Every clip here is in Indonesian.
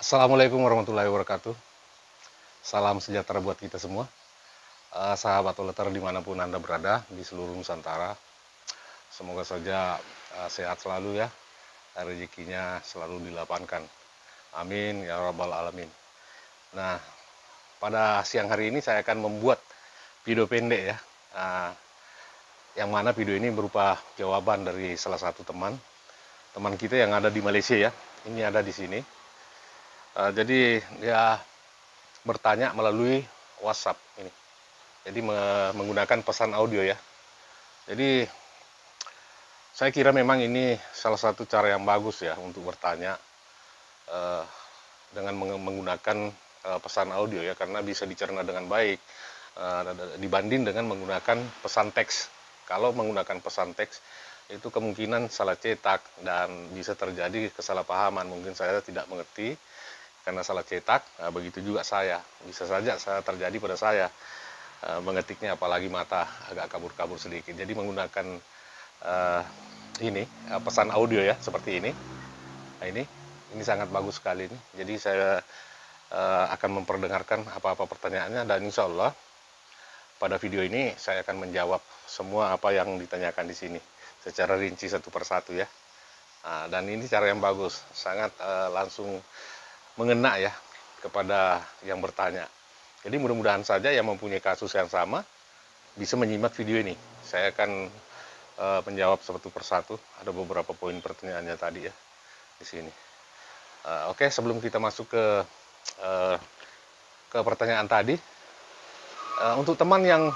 Assalamualaikum warahmatullahi wabarakatuh. Salam sejahtera buat kita semua. Sahabat Oleter dimanapun Anda berada di seluruh Nusantara. Semoga saja sehat selalu ya. Rezekinya selalu dilapangkan. Amin ya rabbal alamin. Nah, pada siang hari ini saya akan membuat video pendek ya. Yang mana video ini berupa jawaban dari salah satu teman kita yang ada di Malaysia ya. Ini ada di sini. Jadi dia bertanya melalui WhatsApp ini. Jadi menggunakan pesan audio ya. Jadi saya kira memang ini salah satu cara yang bagus ya untuk bertanya dengan menggunakan pesan audio ya, karena bisa dicerna dengan baik dibanding dengan menggunakan pesan teks. Kalau menggunakan pesan teks itu kemungkinan salah cetak dan bisa terjadi kesalahpahaman. Mungkin saya tidak mengerti karena salah cetak, begitu juga saya. Bisa saja terjadi pada saya mengetiknya, apalagi mata agak kabur-kabur sedikit. Jadi menggunakan ini pesan audio ya, seperti ini. Nah, ini sangat bagus sekali ini. Jadi saya akan memperdengarkan apa-apa pertanyaannya, dan insya Allah pada video ini saya akan menjawab semua apa yang ditanyakan di sini secara rinci satu persatu ya. Dan ini cara yang bagus, sangat langsung mengena ya kepada yang bertanya. Jadi mudah-mudahan saja yang mempunyai kasus yang sama bisa menyimak video ini. Saya akan menjawab satu persatu. Ada beberapa poin pertanyaannya tadi ya di sini. Oke, sebelum kita masuk ke pertanyaan tadi, untuk teman yang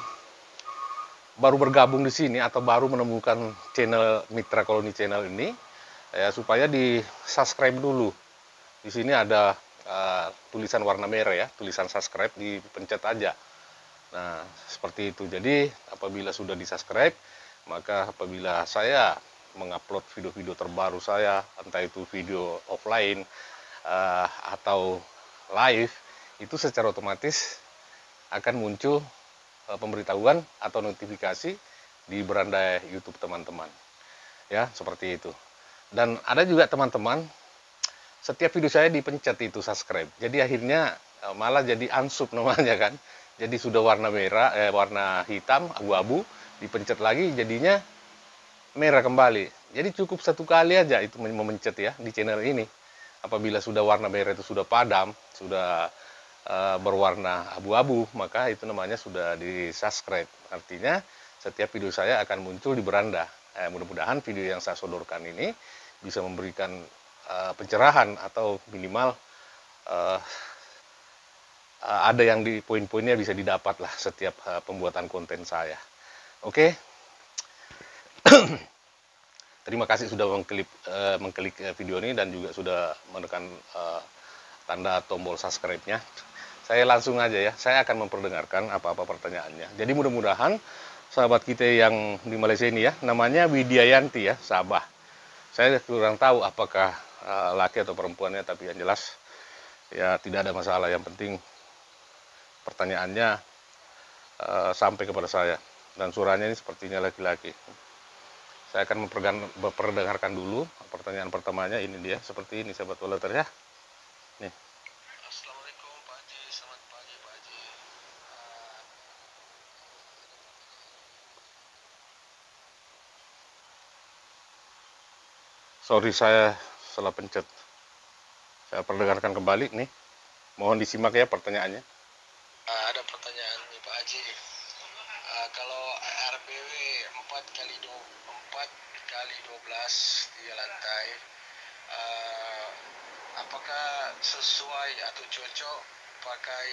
baru bergabung di sini atau baru menemukan channel Mitra Koloni Channel ini, ya supaya di subscribe dulu. Di sini ada tulisan warna merah ya, tulisan subscribe, dipencet aja. Nah, seperti itu. Jadi apabila sudah di subscribe, maka apabila saya mengupload video-video terbaru saya, entah itu video offline atau live, itu secara otomatis akan muncul pemberitahuan atau notifikasi di beranda YouTube teman-teman. Ya, seperti itu. Dan ada juga teman-teman, setiap video saya dipencet itu subscribe. Jadi akhirnya malah jadi unsub namanya kan. Jadi sudah warna merah, warna hitam, abu-abu, dipencet lagi jadinya merah kembali. Jadi cukup satu kali aja itu memencet ya di channel ini. Apabila sudah warna merah itu sudah padam, sudah berwarna abu-abu, maka itu namanya sudah di subscribe. Artinya setiap video saya akan muncul di beranda. Mudah-mudahan video yang saya sodorkan ini bisa memberikan pencerahan atau minimal ada yang di poin-poinnya bisa didapat lah setiap pembuatan konten saya. Oke. Terima kasih sudah mengklik video ini dan juga sudah menekan tanda tombol subscribe-nya. Saya langsung aja ya, saya akan memperdengarkan apa-apa pertanyaannya. Jadi mudah-mudahan sahabat kita yang di Malaysia ini ya, namanya Widyayanti ya, Sabah. Saya kurang tahu apakah laki atau perempuannya, tapi yang jelas ya tidak ada masalah. Yang penting pertanyaannya sampai kepada saya, dan suaranya ini sepertinya laki-laki. Saya akan memperdengarkan dulu pertanyaan pertamanya. Ini dia, seperti ini sahabat Oleter ya. Nih. Assalamualaikum Pak Haji, selamat pagi Pak Haji. Sorry, saya salah pencet. Saya perdengarkan kembali nih. Mohon disimak ya pertanyaannya. Ada pertanyaan nih Pak Haji. Kalau RBW 4 kali 12 3 lantai, apakah sesuai atau cocok pakai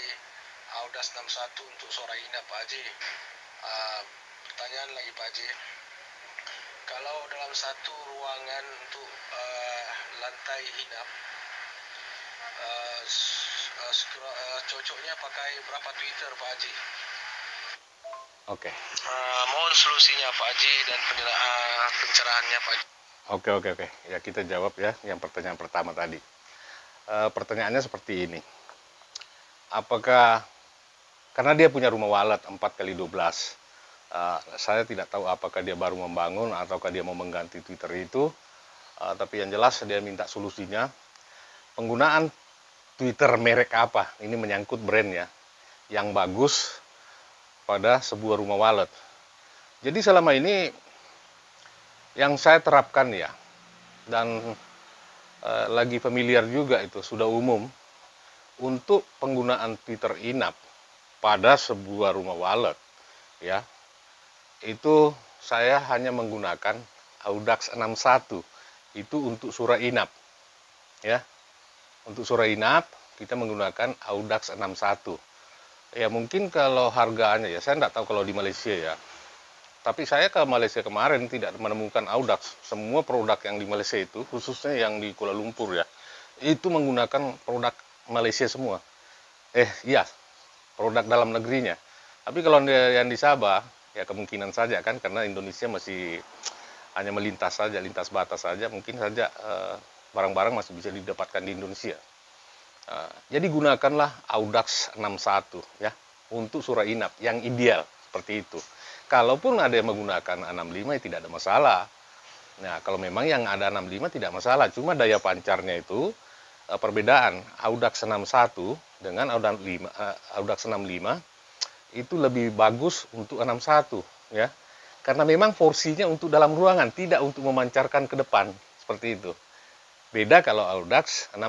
Audas 61 untuk suara inap Pak Haji? Pertanyaan lagi Pak Haji. Kalau dalam satu ruangan untuk lantai inap, cocoknya pakai berapa Twitter Pak Haji? Oke. Mohon solusinya Pak Haji dan pencerahannya Pak Haji. Oke. Ya, kita jawab ya yang pertanyaan pertama tadi. Pertanyaannya seperti ini. Apakah karena dia punya rumah walet 4x12, saya tidak tahu apakah dia baru membangun ataukah dia mau mengganti Twitter itu, tapi yang jelas dia minta solusinya. Penggunaan Twitter merek apa. Ini menyangkut brand ya, yang bagus pada sebuah rumah wallet. Jadi selama ini yang saya terapkan ya, dan lagi familiar juga, itu sudah umum untuk penggunaan Twitter inap pada sebuah rumah wallet ya, itu saya hanya menggunakan Audax 61 itu untuk surah inap ya. Untuk surah inap kita menggunakan Audax 61 ya. Mungkin kalau harganya ya, saya tidak tahu kalau di Malaysia ya, tapi saya ke Malaysia kemarin tidak menemukan Audax. Semua produk yang di Malaysia itu, khususnya yang di Kuala Lumpur ya, itu menggunakan produk Malaysia semua. Iya, produk dalam negerinya. Tapi kalau yang di Sabah, ya kemungkinan saja kan, karena Indonesia masih hanya melintas saja, lintas batas saja, mungkin saja barang-barang masih bisa didapatkan di Indonesia. Jadi gunakanlah Audax 61 ya, untuk surah inap yang ideal seperti itu. Kalaupun ada yang menggunakan 65 ya tidak ada masalah. Nah, kalau memang yang ada 65 tidak masalah, cuma daya pancarnya itu perbedaan. Audax 61 dengan Audax 65 itu lebih bagus untuk 61 ya. Karena memang porsinya untuk dalam ruangan, tidak untuk memancarkan ke depan seperti itu. Beda kalau Audax 65.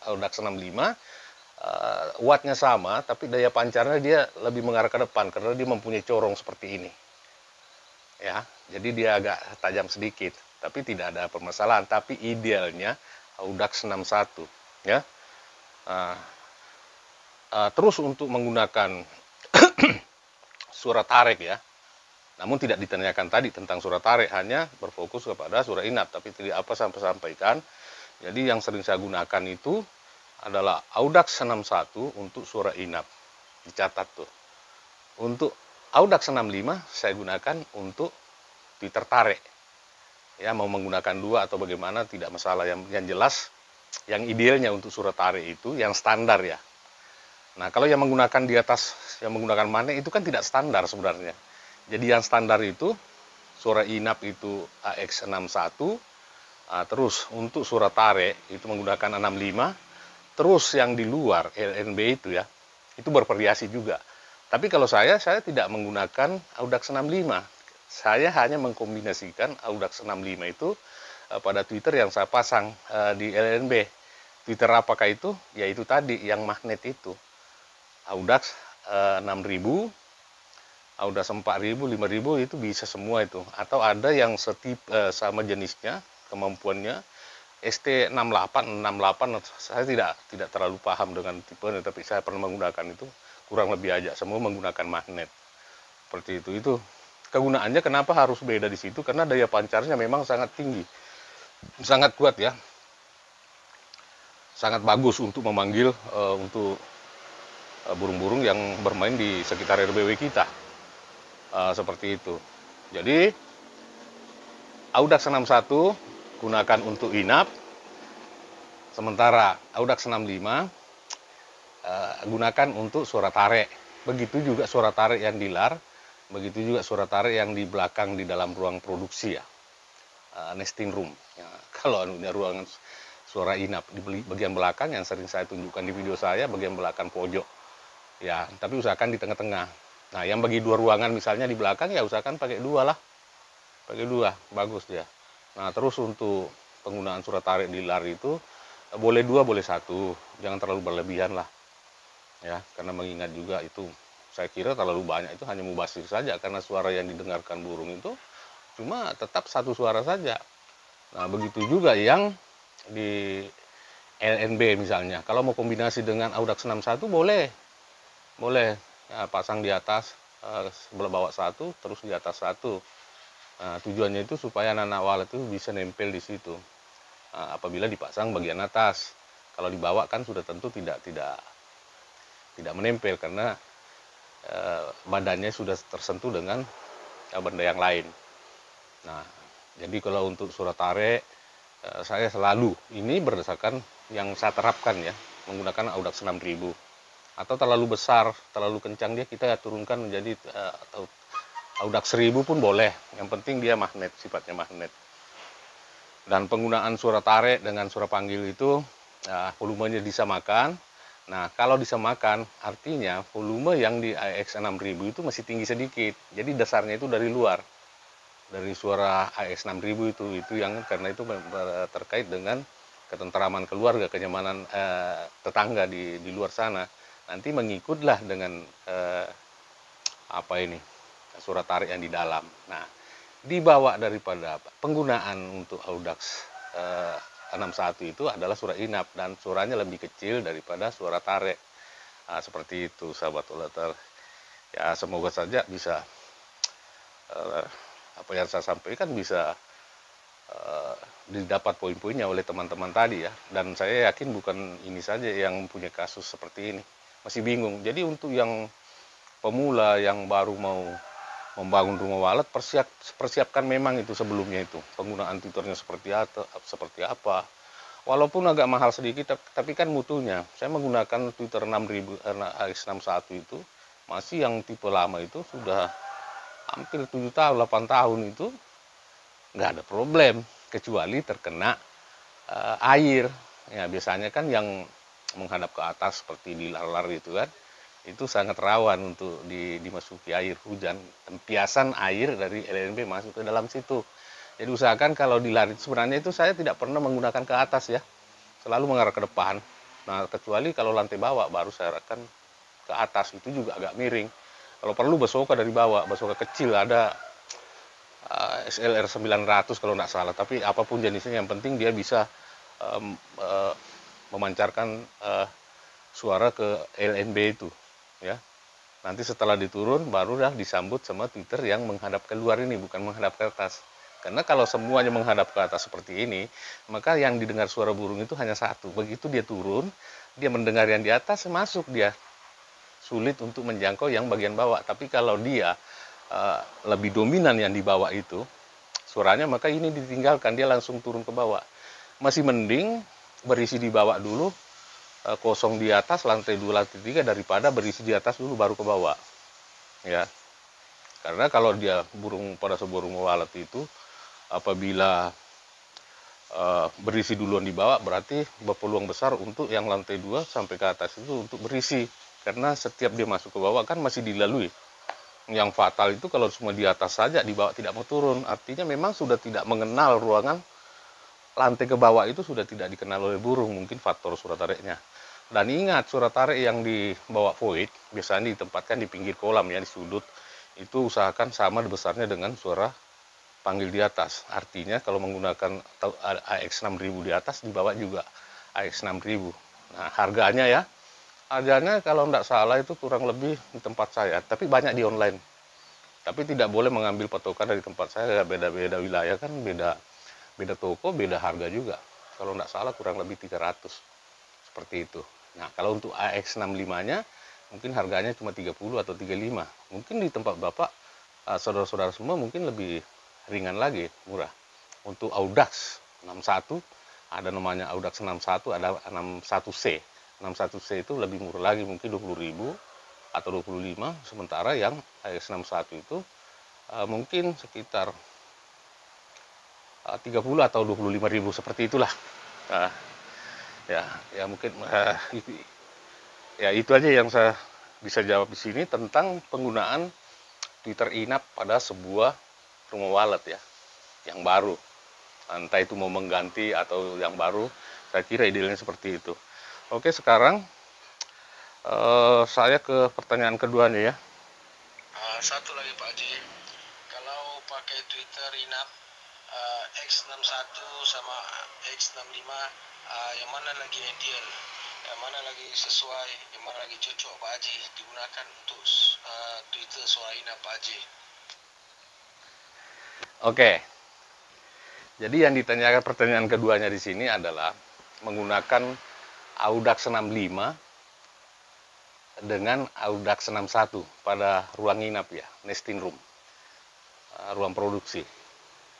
Audax 65 wattnya sama, tapi daya pancarnya dia lebih mengarah ke depan karena dia mempunyai corong seperti ini. Ya, jadi dia agak tajam sedikit, tapi tidak ada permasalahan. Tapi idealnya Audax 61 ya. Terus untuk menggunakan surah tarik ya, namun tidak ditanyakan tadi tentang surah tarik, hanya berfokus kepada surah inap, tapi tidak apa sampai sampaikan. Jadi yang sering saya gunakan itu adalah Audax 61 untuk surah inap, dicatat tuh. Untuk Audax 65 saya gunakan untuk Twitter tarik. Ya, mau menggunakan dua atau bagaimana tidak masalah. Yang jelas, yang idealnya untuk surah tarik itu yang standar ya. Nah, kalau yang menggunakan di atas, yang menggunakan magnet itu kan tidak standar sebenarnya. Jadi yang standar itu surah inap itu AX61, terus untuk surah tarik itu menggunakan 65, terus yang di luar LNB itu ya, itu bervariasi juga. Tapi kalau saya tidak menggunakan Audax 65. Saya hanya mengkombinasikan Audax 65 itu pada Twitter yang saya pasang di LNB. Twitter apakah itu? Yaitu tadi yang magnet itu. Audax 6000, Audax 4000, 5000 itu bisa semua itu. Atau ada yang sama jenisnya, kemampuannya ST68, 68, saya tidak terlalu paham dengan tipenya, tapi saya pernah menggunakan itu, kurang lebih aja, semua menggunakan magnet. Seperti itu. Itu kegunaannya kenapa harus beda di situ? Karena daya pancarnya memang sangat tinggi. Sangat kuat ya. Sangat bagus untuk memanggil untuk burung-burung yang bermain di sekitar RBW kita. Seperti itu. Jadi Audax 61 gunakan untuk inap, sementara Audax 65 gunakan untuk suara tarik. Begitu juga suara tarik yang di lar, begitu juga suara tarik yang di belakang di dalam ruang produksi ya, nesting room ya. Kalau ruangan suara inap di bagian belakang yang sering saya tunjukkan di video saya, bagian belakang pojok ya, tapi usahakan di tengah-tengah. Nah, yang bagi dua ruangan misalnya di belakang ya usahakan pakai dua lah, pakai dua, bagus dia. Nah, terus untuk penggunaan surat tarik di lar itu boleh dua, boleh satu, jangan terlalu berlebihan lah ya, karena mengingat juga itu saya kira terlalu banyak itu hanya mubasir saja, karena suara yang didengarkan burung itu cuma tetap satu suara saja. Nah, begitu juga yang di LNB misalnya, kalau mau kombinasi dengan Audax 61 boleh ya, pasang di atas sebelah bawah satu, terus di atas satu. Nah, tujuannya itu supaya anak wallet itu bisa nempel di situ. Apabila dipasang bagian atas, kalau dibawa kan sudah tentu tidak menempel karena badannya sudah tersentuh dengan benda yang lain. Nah, jadi kalau untuk surat tarik saya selalu ini berdasarkan yang saya terapkan ya, menggunakan Audax 6000. Atau terlalu besar, terlalu kencang dia, kita turunkan menjadi atau Audax 1000 pun boleh. Yang penting dia magnet, sifatnya magnet. Dan penggunaan suara tarik dengan suara panggil itu volumenya disamakan. Nah, kalau disamakan artinya volume yang di AX6000 itu masih tinggi sedikit. Jadi dasarnya itu dari luar. Dari suara AX6000 itu yang karena itu terkait dengan ketentraman keluarga, kenyamanan tetangga di luar sana. Nanti mengikutlah dengan suara tarik yang di dalam. Nah, dibawa daripada penggunaan untuk Audax 61 itu adalah suara inap dan suaranya lebih kecil daripada suara tarik. Nah, seperti itu sahabat Olater. Ya, semoga saja bisa apa yang saya sampaikan bisa didapat poin-poinnya oleh teman-teman tadi ya. Dan saya yakin bukan ini saja yang punya kasus seperti ini. Masih bingung. Jadi untuk yang pemula yang baru mau membangun rumah walet, persiapkan memang itu sebelumnya itu. Penggunaan Twitternya seperti apa. Walaupun agak mahal sedikit, tapi kan mutunya. Saya menggunakan Twitter 6000 AX61 itu, masih yang tipe lama itu sudah hampir 7 tahun, 8 tahun itu nggak ada problem, kecuali terkena air. Ya, biasanya kan yang menghadap ke atas seperti di lar-lar itu kan, itu sangat rawan untuk dimasuki air hujan. Tempiasan air dari LNB masuk ke dalam situ. Jadi usahakan kalau di lar itu, sebenarnya itu saya tidak pernah menggunakan ke atas ya, selalu mengarah ke depan. Nah, kecuali kalau lantai bawah baru saya arahkan ke atas, itu juga agak miring. Kalau perlu basoka dari bawah, basoka kecil ada SLR 900 kalau nggak salah, tapi apapun jenisnya yang penting dia bisa memancarkan suara ke LNB itu ya. Nanti setelah diturun baru dah disambut sama Twitter yang menghadap keluar ini, bukan menghadap ke atas. Karena kalau semuanya menghadap ke atas seperti ini, maka yang didengar suara burung itu hanya satu. Begitu dia turun, dia mendengar yang di atas, masuk dia. Sulit untuk menjangkau yang bagian bawah. Tapi kalau dia lebih dominan yang di bawah itu suaranya, maka ini ditinggalkan, dia langsung turun ke bawah. Masih mending berisi di bawah dulu, kosong di atas, lantai 2, lantai 3, daripada berisi di atas dulu baru ke bawah ya. Karena kalau dia pada sebuah rumah walet itu, apabila berisi duluan di bawah, berarti berpeluang besar untuk yang lantai 2 sampai ke atas itu untuk berisi. Karena setiap dia masuk ke bawah kan masih dilalui. Yang fatal itu kalau semua di atas saja, di bawah tidak mau turun. Artinya memang sudah tidak mengenal ruangan. Lantai ke bawah itu sudah tidak dikenal oleh burung, mungkin faktor suara tariknya. Dan ingat, suara tarik yang di bawah void biasanya ditempatkan di pinggir kolam ya, di sudut. Itu usahakan sama besarnya dengan suara panggil di atas. Artinya kalau menggunakan AX6000 di atas, di bawah juga AX6000. Nah, harganya ya, harganya kalau tidak salah itu kurang lebih di tempat saya, tapi banyak di online. Tapi tidak boleh mengambil patokan dari tempat saya, beda-beda wilayah kan, beda toko, beda harga juga. Kalau tidak salah kurang lebih 300, seperti itu. Nah, kalau untuk AX65-nya mungkin harganya cuma 30 atau 35. Mungkin di tempat Bapak, saudara-saudara semua mungkin lebih ringan lagi, murah. Untuk Audax 61, ada namanya Audax 61, ada 61C. 61C itu lebih murah lagi, mungkin 20.000 atau 25, sementara yang AX61 itu mungkin sekitar 30 atau 25.000, seperti itulah. Ya mungkin itu aja yang saya bisa jawab di sini tentang penggunaan Twitter inap pada sebuah rumah walet ya, yang baru. Entah itu mau mengganti atau yang baru, saya kira idealnya seperti itu. Oke, sekarang saya ke pertanyaan keduanya ya. Satu lagi Pak Haji, kalau pakai Twitter inap X61 sama X65, yang mana lagi ideal, yang mana lagi sesuai, yang mana lagi cocok Pak Haji digunakan untuk Twitter suara inap Pak Haji? Oke. Jadi yang ditanyakan pertanyaan keduanya di sini adalah menggunakan Audax 65 dengan Audax 61 pada ruang inap ya, nesting room, ruang produksi.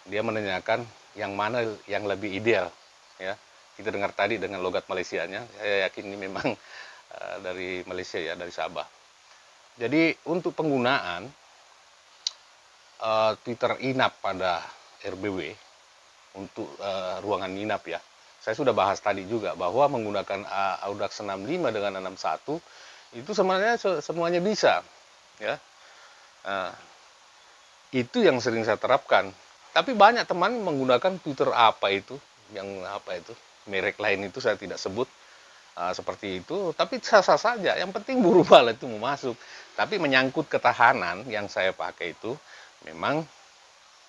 Dia menanyakan yang mana yang lebih ideal ya. Kita dengar tadi dengan logat Malaysianya, saya yakin ini memang dari Malaysia ya, dari Sabah. Jadi untuk penggunaan Twitter inap pada RBW untuk ruangan inap ya, saya sudah bahas tadi juga bahwa menggunakan Audax 65 dengan 61 itu sebenarnya semuanya bisa, ya. Nah, itu yang sering saya terapkan. Tapi banyak teman menggunakan Twitter merek lain itu saya tidak sebut, seperti itu. Tapi sah-sah saja. Yang penting burung walet itu mau masuk. Tapi menyangkut ketahanan yang saya pakai itu memang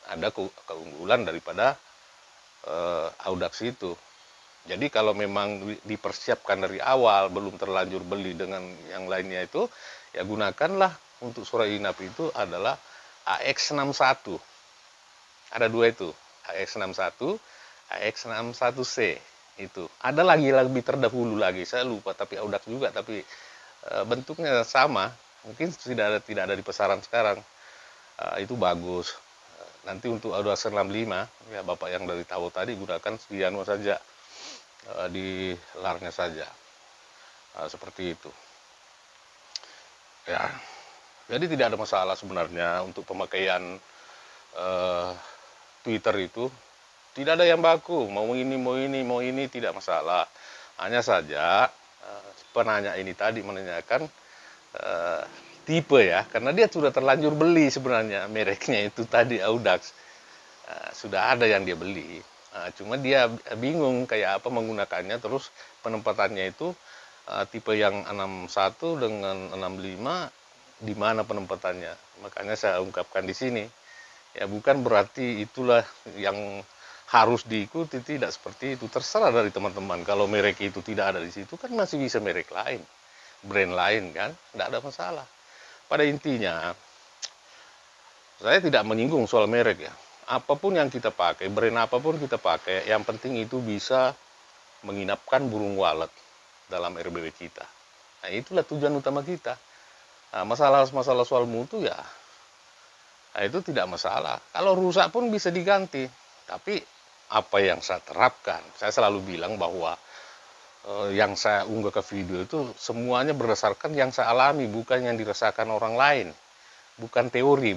ada keunggulan daripada Audax itu. Jadi kalau memang dipersiapkan dari awal, belum terlanjur beli dengan yang lainnya itu, ya gunakanlah untuk suara inap itu adalah AX61. Ada dua itu, AX61, AX61C itu. Ada lagi lebih terdahulu lagi, saya lupa, tapi Audax juga, tapi bentuknya sama. Mungkin tidak ada di pasaran sekarang. Itu bagus. Nanti untuk Audax 65, ya Bapak yang dari tahu tadi gunakan Diano saja. Di larnya saja, seperti itu, ya. Jadi tidak ada masalah sebenarnya untuk pemakaian Twitter itu. Tidak ada yang baku, mau ini tidak masalah. Hanya saja penanya ini tadi menanyakan tipe, ya, karena dia sudah terlanjur beli sebenarnya mereknya itu tadi Audax, sudah ada yang dia beli. Cuma dia bingung kayak apa menggunakannya, terus penempatannya itu tipe yang 61 dengan 65 di mana penempatannya. Makanya saya ungkapkan di sini. Ya bukan berarti itulah yang harus diikuti, tidak seperti itu. Terserah dari teman-teman. Kalau merek itu tidak ada di situ kan masih bisa merek lain, brand lain kan, tidak ada masalah. Pada intinya saya tidak menyinggung soal merek, ya. Apapun yang kita pakai, brand apapun kita pakai, yang penting itu bisa menginapkan burung walet dalam RBW kita. Nah, itulah tujuan utama kita. Nah, masalah soal mutu, ya, nah, itu tidak masalah. Kalau rusak pun bisa diganti. Tapi apa yang saya terapkan, saya selalu bilang bahwa yang saya unggah ke video itu semuanya berdasarkan yang saya alami, bukan yang dirasakan orang lain. Bukan teori.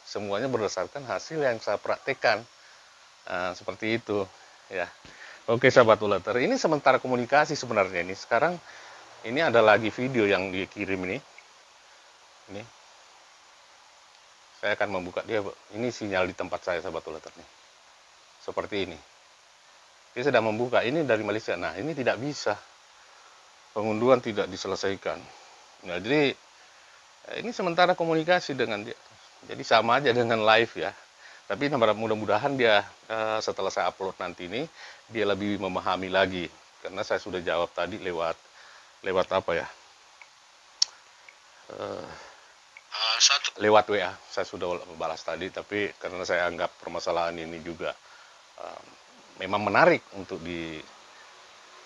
Semuanya berdasarkan hasil yang saya praktekkan. Nah, seperti itu, ya. Oke, sahabat uleter, ini sementara komunikasi sebenarnya ini. Sekarang ini ada lagi video yang dikirim ini. Ini. Saya akan membuka dia. Ini sinyal di tempat saya, sahabat uleter nih. Seperti ini. Dia sedang membuka. Ini dari Malaysia. Nah, ini tidak bisa. Pengunduhan tidak diselesaikan. Nah, jadi ini sementara komunikasi dengan dia. Jadi sama aja dengan live, ya. Tapi mudah-mudahan dia setelah saya upload nanti ini dia lebih memahami lagi. Karena saya sudah jawab tadi lewat apa ya? Lewat WA. Saya sudah balas tadi, tapi karena saya anggap permasalahan ini juga memang menarik untuk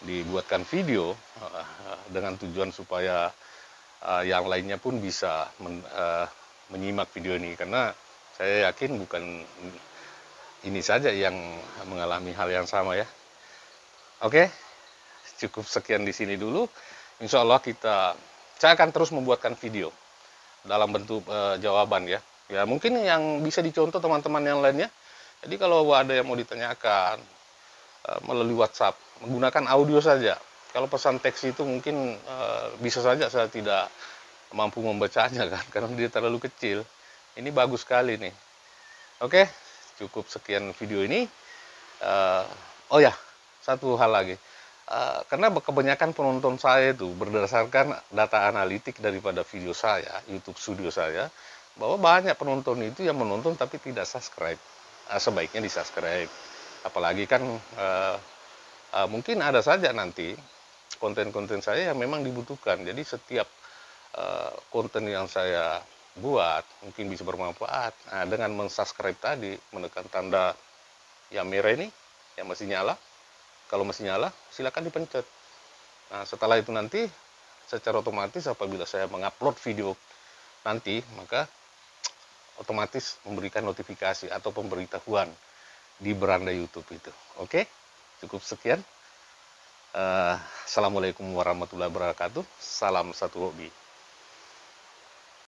dibuatkan video dengan tujuan supaya yang lainnya pun bisa menyimak video ini, karena saya yakin bukan ini saja yang mengalami hal yang sama, ya. Oke, cukup sekian di sini dulu. Insya Allah saya akan terus membuatkan video dalam bentuk jawaban, ya. Ya mungkin yang bisa dicontoh teman-teman yang lainnya. Jadi kalau ada yang mau ditanyakan melalui WhatsApp, menggunakan audio saja. Kalau pesan teks itu mungkin bisa saja saya tidak mampu membacanya kan, karena dia terlalu kecil. Ini bagus sekali nih. Oke, cukup sekian video ini. Oh ya, satu hal lagi. Karena kebanyakan penonton saya itu berdasarkan data analitik daripada video saya, YouTube Studio saya, bahwa banyak penonton itu yang menonton tapi tidak subscribe. Sebaiknya di subscribe. Apalagi kan mungkin ada saja nanti konten-konten saya yang memang dibutuhkan. Jadi setiap konten yang saya buat mungkin bisa bermanfaat. Nah, dengan mensubscribe tadi, menekan tanda yang merah ini, yang masih nyala. Kalau masih nyala, silakan dipencet. Nah, setelah itu nanti secara otomatis apabila saya mengupload video nanti, maka otomatis memberikan notifikasi atau pemberitahuan di beranda YouTube itu. Oke, cukup sekian. Assalamualaikum warahmatullahi wabarakatuh. Salam satu hobi.